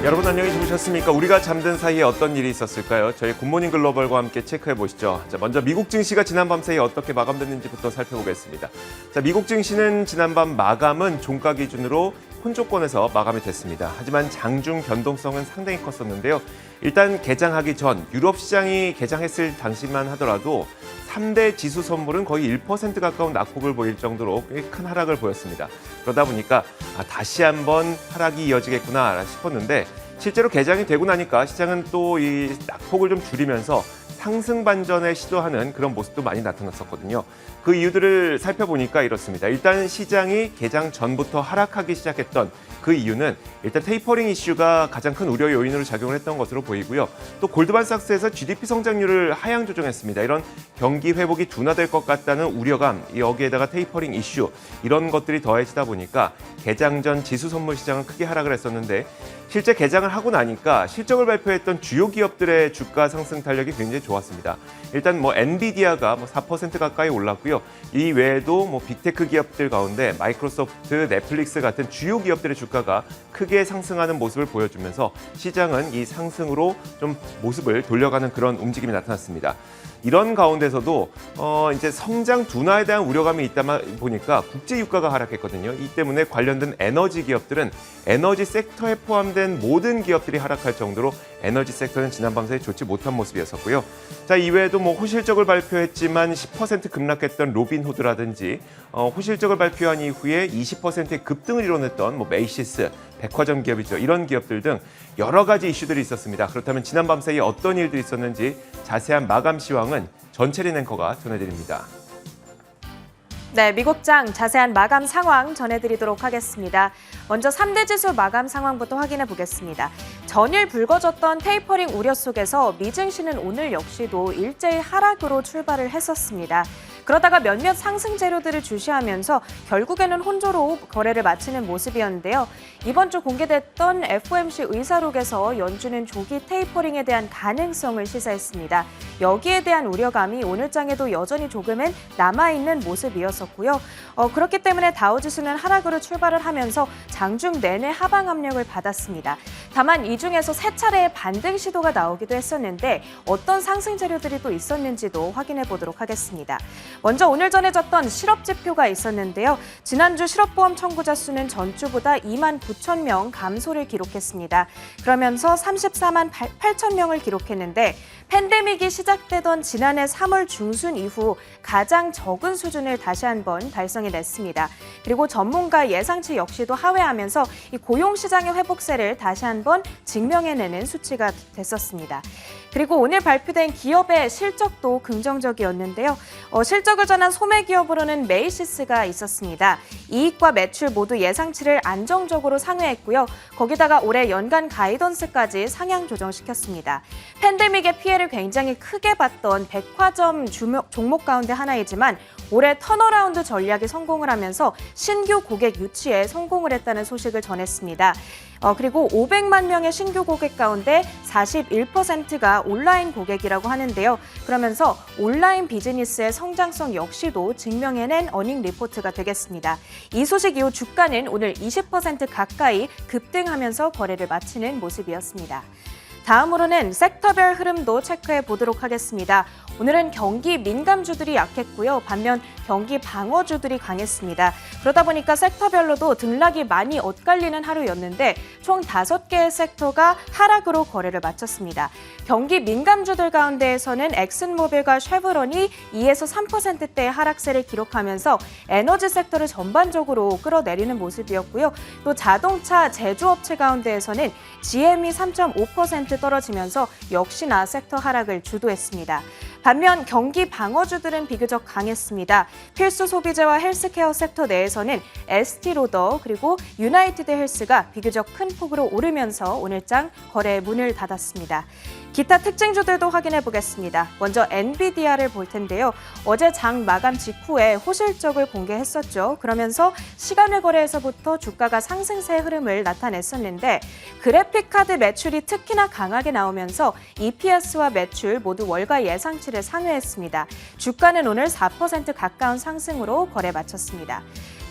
여러분 안녕히 주무셨습니까? 우리가 잠든 사이에 어떤 일이 있었을까요? 저희 굿모닝 글로벌과 함께 체크해 보시죠. 자, 먼저 미국 증시가 지난밤 사이에 어떻게 마감됐는지부터 살펴보겠습니다. 자, 미국 증시는 지난밤 마감은 종가 기준으로 혼조권에서 마감이 됐습니다. 하지만 장중 변동성은 상당히 컸었는데요. 일단 개장하기 전 유럽 시장이 개장했을 당시만 하더라도 3대 지수 선물은 거의 1% 가까운 낙폭을 보일 정도로 꽤 큰 하락을 보였습니다. 그러다 보니까 다시 한번 하락이 이어지겠구나 싶었는데 실제로 개장이 되고 나니까 시장은 또 이 낙폭을 좀 줄이면서 상승 반전에 시도하는 그런 모습도 많이 나타났었거든요. 그 이유들을 살펴보니까 이렇습니다. 일단 시장이 개장 전부터 하락하기 시작했던 그 이유는 일단 테이퍼링 이슈가 가장 큰 우려 요인으로 작용을 했던 것으로 보이고요. 또 골드만삭스에서 GDP 성장률을 하향 조정했습니다. 이런 경기 회복이 둔화될 것 같다는 우려감, 여기에다가 테이퍼링 이슈 이런 것들이 더해지다 보니까 개장 전 지수 선물 시장은 크게 하락을 했었는데 실제 개장을 하고 나니까 실적을 발표했던 주요 기업들의 주가 상승 탄력이 굉장히 좋았습니다. 일단 엔비디아가 4% 가까이 올랐고요. 이 외에도 빅테크 기업들 가운데 마이크로소프트, 넷플릭스 같은 주요 기업들의 주가가 크게 상승하는 모습을 보여주면서 시장은 이 상승으로 좀 모습을 돌려가는 그런 움직임이 나타났습니다. 이런 가운데서도 이제 성장 둔화에 대한 우려감이 있다 보니까 국제 유가가 하락했거든요. 이 때문에 관련된 에너지 기업들은 에너지 섹터에 포함된 모든 기업들이 하락할 정도로 에너지 섹터는 지난밤 사이 좋지 못한 모습이었었고요. 자, 이외에도 호실적을 발표했지만 10% 급락했던 로빈후드라든지 호실적을 발표한 이후에 20%의 급등을 이뤄냈던 메이시스, 백화점 기업이죠. 이런 기업들 등 여러 가지 이슈들이 있었습니다. 그렇다면 지난밤 사이에 어떤 일들이 있었는지 자세한 마감 시황은 전채린 앵커가 전해드립니다. 네, 미국장 자세한 마감 상황 전해드리도록 하겠습니다. 먼저 3대 지수 마감 상황부터 확인해 보겠습니다. 전일 불거졌던 테이퍼링 우려 속에서 미증시는 오늘 역시도 일제히 하락으로 출발을 했었습니다. 그러다가 몇몇 상승 재료들을 주시하면서 결국에는 혼조로 거래를 마치는 모습이었는데요. 이번 주 공개됐던 FOMC 의사록에서 연준은 조기 테이퍼링에 대한 가능성을 시사했습니다. 여기에 대한 우려감이 오늘장에도 여전히 조금은 남아있는 모습이었었고요. 그렇기 때문에 다우지수는 하락으로 출발을 하면서 장중 내내 하방 압력을 받았습니다. 다만 이 중에서 세 차례의 반등 시도가 나오기도 했었는데 어떤 상승 재료들이 또 있었는지도 확인해 보도록 하겠습니다. 먼저 오늘 전해졌던 실업지표가 있었는데요. 지난주 실업보험 청구자 수는 전주보다 2만 9천 명 감소를 기록했습니다. 그러면서 34만 8천 명을 기록했는데 팬데믹이 시작되던 지난해 3월 중순 이후 가장 적은 수준을 다시 한번 달성해냈습니다. 그리고 전문가 예상치 역시도 하회하면서 이 고용시장의 회복세를 다시 한번 증명해내는 수치가 됐었습니다. 그리고 오늘 발표된 기업의 실적도 긍정적이었는데요. 실적을 전한 소매기업으로는 메이시스가 있었습니다. 이익과 매출 모두 예상치를 안정적으로 상회했고요. 거기다가 올해 연간 가이던스까지 상향 조정시켰습니다. 팬데믹의 피해를 굉장히 크게 봤던 백화점 종목 가운데 하나이지만 올해 턴어라운드 전략에 성공을 하면서 신규 고객 유치에 성공을 했다는 소식을 전했습니다. 그리고 500만 명의 신규 고객 가운데 41%가 온라인 고객이라고 하는데요. 그러면서 온라인 비즈니스의 성장성 역시도 증명해낸 어닝 리포트가 되겠습니다. 이 소식 이후 주가는 오늘 20% 가까이 급등하면서 거래를 마치는 모습이었습니다. 다음으로는 섹터별 흐름도 체크해 보도록 하겠습니다. 오늘은 경기 민감주들이 약했고요. 반면 경기 방어주들이 강했습니다. 그러다 보니까 섹터별로도 등락이 많이 엇갈리는 하루였는데 총 5개의 섹터가 하락으로 거래를 마쳤습니다. 경기 민감주들 가운데에서는 엑슨모빌과 쉐브론이 2에서 3%대의 하락세를 기록하면서 에너지 섹터를 전반적으로 끌어내리는 모습이었고요. 또 자동차 제조업체 가운데에서는 GM이 3.5% 떨어지면서 역시나 섹터 하락을 주도했습니다. 반면 경기 방어주들은 비교적 강했습니다. 필수 소비재와 헬스케어 섹터 내에서는 에스티로더 그리고 유나이티드 헬스가 비교적 큰 폭으로 오르면서 오늘장 거래의 문을 닫았습니다. 기타 특징주들도 확인해 보겠습니다. 먼저 엔비디아를 볼 텐데요. 어제 장 마감 직후에 호실적을 공개했었죠. 그러면서 시간외 거래에서부터 주가가 상승세 흐름을 나타냈었는데 그래픽카드 매출이 특히나 강하게 나오면서 EPS와 매출 모두 월가 예상치를 상회했습니다. 주가는 오늘 4% 가까운 상승으로 거래 마쳤습니다.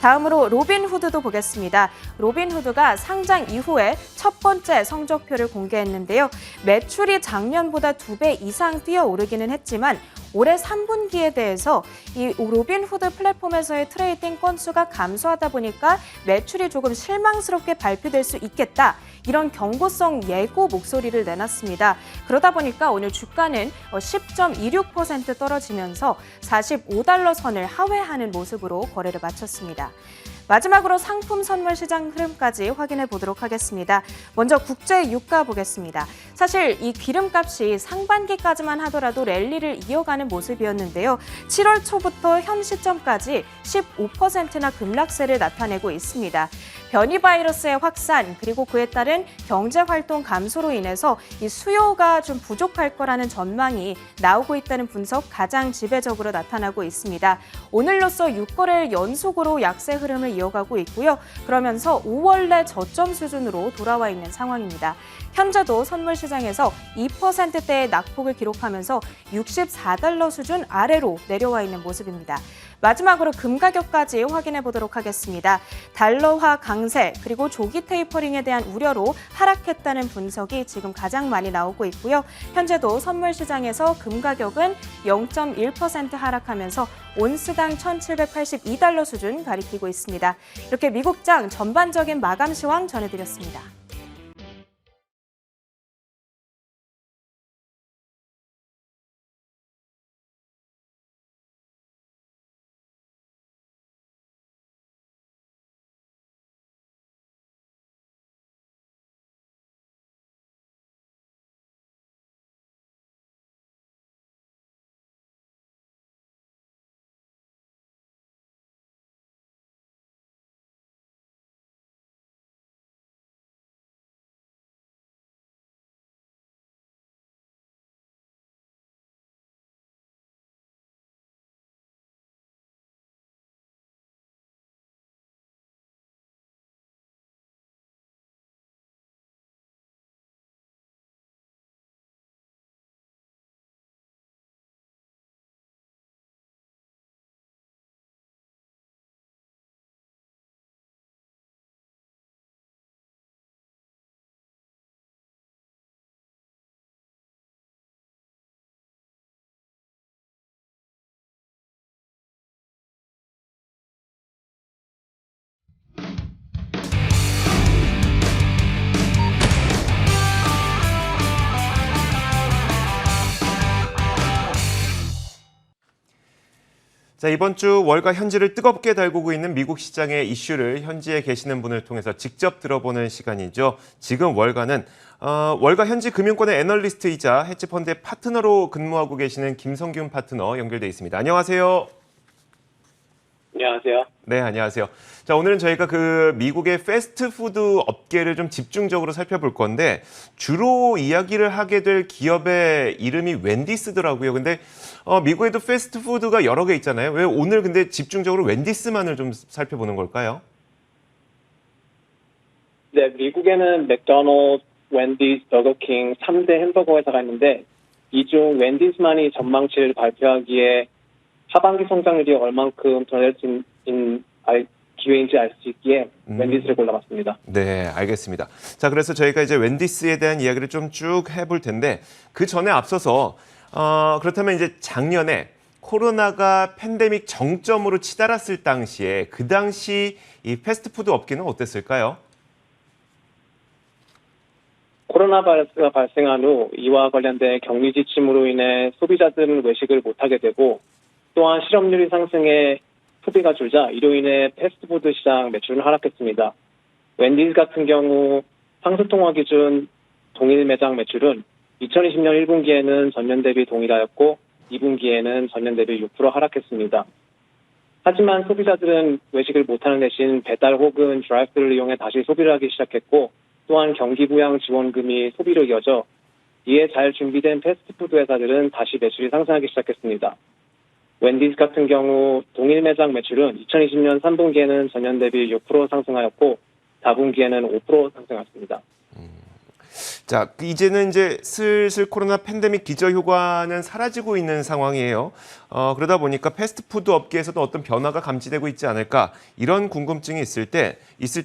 다음으로 로빈후드도 보겠습니다. 로빈후드가 상장 이후에 첫 번째 성적표를 공개했는데요. 매출이 작년보다 2배 이상 뛰어오르기는 했지만 올해 3분기에 대해서 이 로빈후드 플랫폼에서의 트레이딩 건수가 감소하다 보니까 매출이 조금 실망스럽게 발표될 수 있겠다. 이런 경고성 예고 목소리를 내놨습니다. 그러다 보니까 오늘 주가는 10.26% 떨어지면서 45달러 선을 하회하는 모습으로 거래를 마쳤습니다. 마지막으로 상품 선물 시장 흐름까지 확인해 보도록 하겠습니다. 먼저 국제 유가 보겠습니다. 사실 이 기름값이 상반기까지만 하더라도 랠리를 이어가는 모습이었는데요. 7월 초부터 현 시점까지 15%나 급락세를 나타내고 있습니다. 변이 바이러스의 확산 그리고 그에 따른 경제 활동 감소로 인해서 이 수요가 좀 부족할 거라는 전망이 나오고 있다는 분석 가장 지배적으로 나타나고 있습니다. 오늘로써 6거래일 연속으로 약세 흐름을 이어가고 있고요. 그러면서 5월 내 저점 수준으로 돌아와 있는 상황입니다. 현재도 선물 시장에서 2%대의 낙폭을 기록하면서 64달러 수준 아래로 내려와 있는 모습입니다. 마지막으로 금 가격까지 확인해 보도록 하겠습니다. 달러화 강세 그리고 조기 테이퍼링에 대한 우려로 하락했다는 분석이 지금 가장 많이 나오고 있고요. 현재도 선물 시장에서 금 가격은 0.1% 하락하면서 온스당 1,782달러 수준 가리키고 있습니다. 이렇게 미국장 전반적인 마감 시황 전해드렸습니다. 자, 이번 주 월가 현지를 뜨겁게 달구고 있는 미국 시장의 이슈를 현지에 계시는 분을 통해서 직접 들어보는 시간이죠. 지금 월가는 월가 현지 금융권의 애널리스트이자 헤지펀드의 파트너로 근무하고 계시는 김성균 파트너 연결돼 있습니다. 안녕하세요. 안녕하세요. 네, 안녕하세요. 자, 오늘은 저희가 그 미국의 패스트푸드 업계를 좀 집중적으로 살펴볼 건데 주로 이야기를 하게 될 기업의 이름이 웬디스더라고요. 근데 미국에도 패스트푸드가 여러 개 있잖아요. 왜 오늘 근데 집중적으로 웬디스만을 좀 살펴보는 걸까요? 네, 미국에는 맥도날드, 웬디스, 버거킹 3대 햄버거 회사가 있는데 이 중 웬디스만이 전망치를 발표하기에 하반기 성장률이 얼만큼 더 될 수 있는 기회인지 알 수 있기에 웬디스를 골라봤습니다. 네, 알겠습니다. 자, 그래서 저희가 이제 웬디스에 대한 이야기를 좀 쭉 해볼 텐데 그 전에 앞서서 그렇다면 이제 작년에 코로나가 팬데믹 정점으로 치달았을 당시에 그 당시 이 패스트푸드 업계는 어땠을까요? 코로나 바이러스가 발생한 후 이와 관련된 격리 지침으로 인해 소비자들은 외식을 못하게 되고 또한 실업률이 상승해 소비가 줄자 이로 인해 패스트푸드 시장 매출은 하락했습니다. 웬디스 같은 경우 상수통화 기준 동일 매장 매출은 2020년 1분기에는 전년 대비 동일하였고 2분기에는 전년 대비 6% 하락했습니다. 하지만 소비자들은 외식을 못하는 대신 배달 혹은 드라이브스루를 이용해 다시 소비를 하기 시작했고 또한 경기 부양 지원금이 소비로 이어져 이에 잘 준비된 패스트푸드 회사들은 다시 매출이 상승하기 시작했습니다. 웬디스 같은 경우 동일 매장 매출은 2020년 3분기에는 전년 대비 6% 상승하였고 4분기에는 5% 상승했습니다. 자, 이제는 이제 슬슬 코로나 팬데믹 기저효과는 사라지고 있는 상황이에요. 그러다 보니까 패스트푸드 업계에서도 어떤 변화가 감지되고 있지 않을까 이런 궁금증이 있을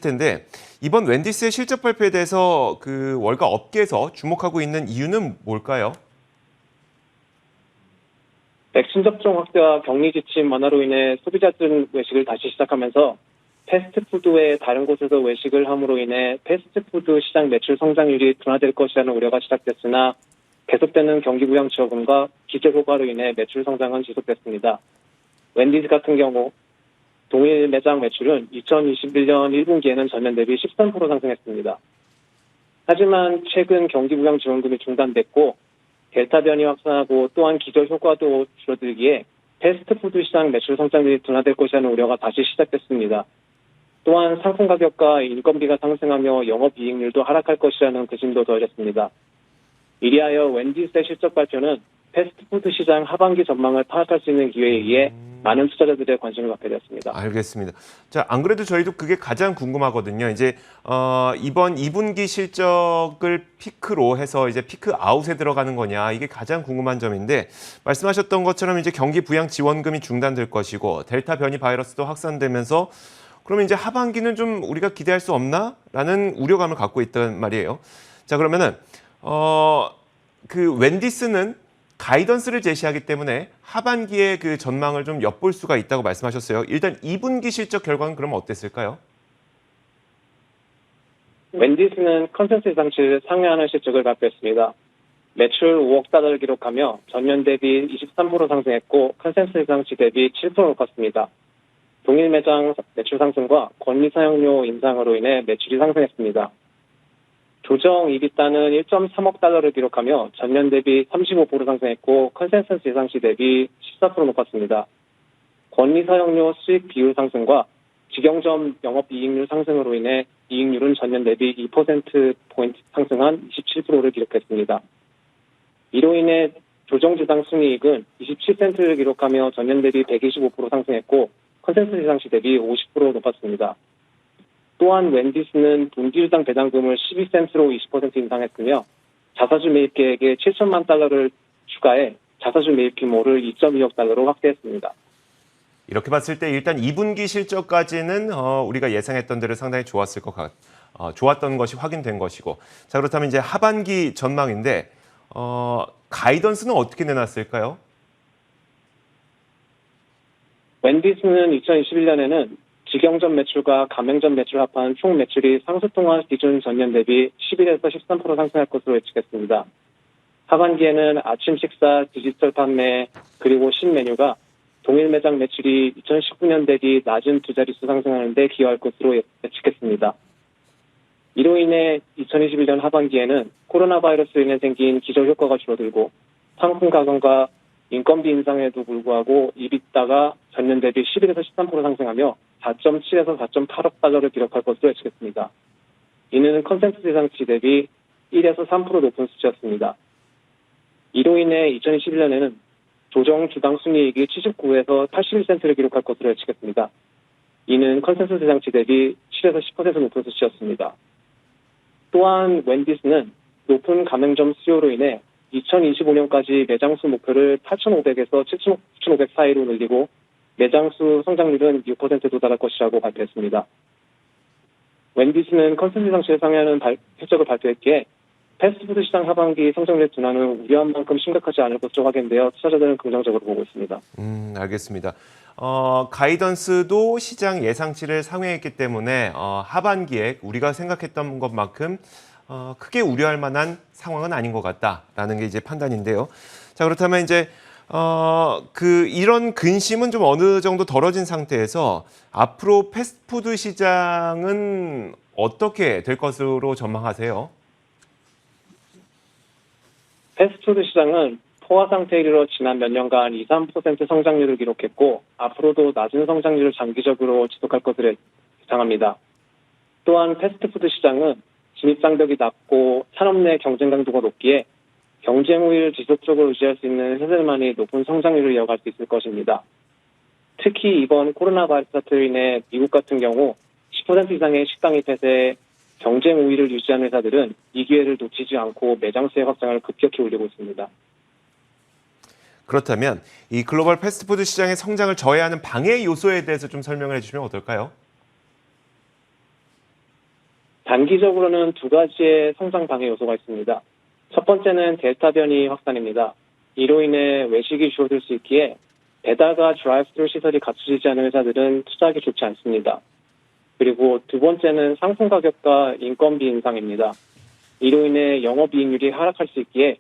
텐데 이번 웬디스의 실적 발표에 대해서 그 월가 업계에서 주목하고 있는 이유는 뭘까요? 백신 접종 확대와 격리 지침 완화로 인해 소비자들 외식을 다시 시작하면서 패스트푸드의 다른 곳에서 외식을 함으로 인해 패스트푸드 시장 매출 성장률이 둔화될 것이라는 우려가 시작됐으나 계속되는 경기 부양 지원금과 기저 효과로 인해 매출 성장은 지속됐습니다. 웬디스 같은 경우 동일 매장 매출은 2021년 1분기에는 전년 대비 13% 상승했습니다. 하지만 최근 경기 부양 지원금이 중단됐고 델타 변이 확산하고 또한 기저 효과도 줄어들기에 패스트푸드 시장 매출 성장률이 둔화될 것이라는 우려가 다시 시작됐습니다. 또한 상품 가격과 인건비가 상승하며 영업이익률도 하락할 것이라는 의심도 더해졌습니다. 이리하여 웬디스의 실적 발표는 패스트푸드 시장 하반기 전망을 파악할 수 있는 기회에 의해 많은 투자자들의 관심을 갖게 되었습니다. 알겠습니다. 자, 안 그래도 저희도 그게 가장 궁금하거든요. 이제 이번 2분기 실적을 피크로 해서 이제 피크 아웃에 들어가는 거냐 이게 가장 궁금한 점인데 말씀하셨던 것처럼 이제 경기 부양 지원금이 중단될 것이고 델타 변이 바이러스도 확산되면서 그러면 이제 하반기는 좀 우리가 기대할 수 없나라는 우려감을 갖고 있단 말이에요. 자, 그러면은 그 웬디스는 가이던스를 제시하기 때문에 하반기에 그 전망을 좀 엿볼 수가 있다고 말씀하셨어요. 일단 2분기 실적 결과는 그럼 어땠을까요? 웬디스는 컨센서스 예상치를 상회하는 실적을 발표했습니다. 매출 5억 달러를 기록하며 전년 대비 23% 상승했고 컨센서스 예상치 대비 7% 높았습니다. 동일 매장 매출 상승과 권리 사용료 인상으로 인해 매출이 상승했습니다. 조정 이비타는 1.3억 달러를 기록하며 전년 대비 35% 상승했고 컨센서스 예상치 대비 14% 높았습니다. 권리 사용료 수익 비율 상승과 직영점 영업이익률 상승으로 인해 이익률은 전년 대비 2%포인트 상승한 27%를 기록했습니다. 이로 인해 조정주당 순이익은 27센트를 기록하며 전년 대비 125% 상승했고 컨센서스 예상치 대비 50% 높았습니다. 또한 웬디스는 분기주당 배당금을 12센트로 20% 인상했으며 자사주 매입 계획에 7천만 달러를 추가해 자사주 매입 규모를 2.2억 달러로 확대했습니다. 이렇게 봤을 때 일단 2분기 실적까지는 우리가 예상했던 대로 상당히 좋았던 것이 확인된 것이고 자 그렇다면 이제 하반기 전망인데 가이던스는 어떻게 내놨을까요? 웬디스는 2021년에는 직영점 매출과 가맹점 매출 합한 총 매출이 상수통화 기준 전년 대비 11에서 13% 상승할 것으로 예측했습니다. 하반기에는 아침 식사, 디지털 판매, 그리고 신메뉴가 동일 매장 매출이 2019년 대비 낮은 두 자릿수 상승하는 데 기여할 것으로 예측했습니다. 이로 인해 2021년 하반기에는 코로나 바이러스로 인해 생긴 기저 효과가 줄어들고 상품 가격과 인건비 인상에도 불구하고 이비타가 전년 대비 11에서 13% 상승하며 4.7에서 4.8억 달러를 기록할 것으로 예측했습니다. 이는 컨센서스 예상치 대비 1에서 3% 높은 수치였습니다. 이로 인해 2021년에는 조정 주당 순이익이 79에서 81센트를 기록할 것으로 예측했습니다. 이는 컨센서스 예상치 대비 7에서 10% 높은 수치였습니다. 또한 웬디스는 높은 가맹점 수요로 인해 2025년까지 매장수 목표를 8,500에서 7,500 사이로 늘리고 매장수 성장률은 6% 도달할 것이라고 발표했습니다. 웬디스는 컨센서스 예상치를 상회하는 실적을 발표했기에 패스트푸드 시장 하반기 성장률 둔화는 우려한 만큼 심각하지 않을 것으로 확인되어 투자자들은 긍정적으로 보고 있습니다. 알겠습니다. 가이던스도 시장 예상치를 상회했기 때문에 하반기에 우리가 생각했던 것만큼 크게 우려할 만한 상황은 아닌 것 같다라는 게 이제 판단인데요. 자, 그렇다면 이제 이런 근심은 좀 어느 정도 덜어진 상태에서 앞으로 패스트푸드 시장은 어떻게 될 것으로 전망하세요? 패스트푸드 시장은 포화 상태에 이르러 지난 몇 년간 2, 3% 성장률을 기록했고 앞으로도 낮은 성장률을 장기적으로 지속할 것으로 예상합니다. 또한 패스트푸드 시장은 진입장벽이 낮고 산업 내 경쟁 강도가 높기에 경쟁 우위를 지속적으로 유지할 수 있는 회사들만이 높은 성장률을 이어갈 수 있을 것입니다. 특히 이번 코로나 바이러스 사태로 인해 미국 같은 경우 10% 이상의 식당이 폐쇄, 경쟁 우위를 유지한 회사들은 이 기회를 놓치지 않고 매장 수의 확장을 급격히 올리고 있습니다. 그렇다면 이 글로벌 패스트푸드 시장의 성장을 저해하는 방해 요소에 대해서 좀 설명을 해주시면 어떨까요? 단기적으로는 두 가지의 성장 방해 요소가 있습니다. 첫 번째는 델타 변이 확산입니다. 이로 인해 외식이 줄어들 수 있기에 배달과 드라이브스루 시설이 갖춰지지 않은 회사들은 투자하기 좋지 않습니다. 그리고 두 번째는 상품 가격과 인건비 인상입니다. 이로 인해 영업이익률이 하락할 수 있기에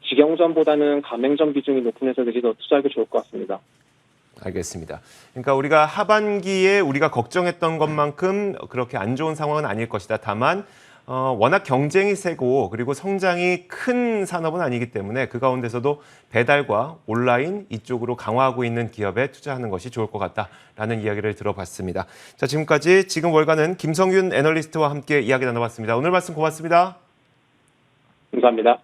직영점보다는 가맹점 비중이 높은 회사들이 더 투자하기 좋을 것 같습니다. 알겠습니다. 그러니까 우리가 하반기에 우리가 걱정했던 것만큼 그렇게 안 좋은 상황은 아닐 것이다. 다만 워낙 경쟁이 세고 그리고 성장이 큰 산업은 아니기 때문에 그 가운데서도 배달과 온라인 이쪽으로 강화하고 있는 기업에 투자하는 것이 좋을 것 같다라는 이야기를 들어봤습니다. 자, 지금까지 지금 월가는 김성윤 애널리스트와 함께 이야기 나눠봤습니다. 오늘 말씀 고맙습니다. 감사합니다.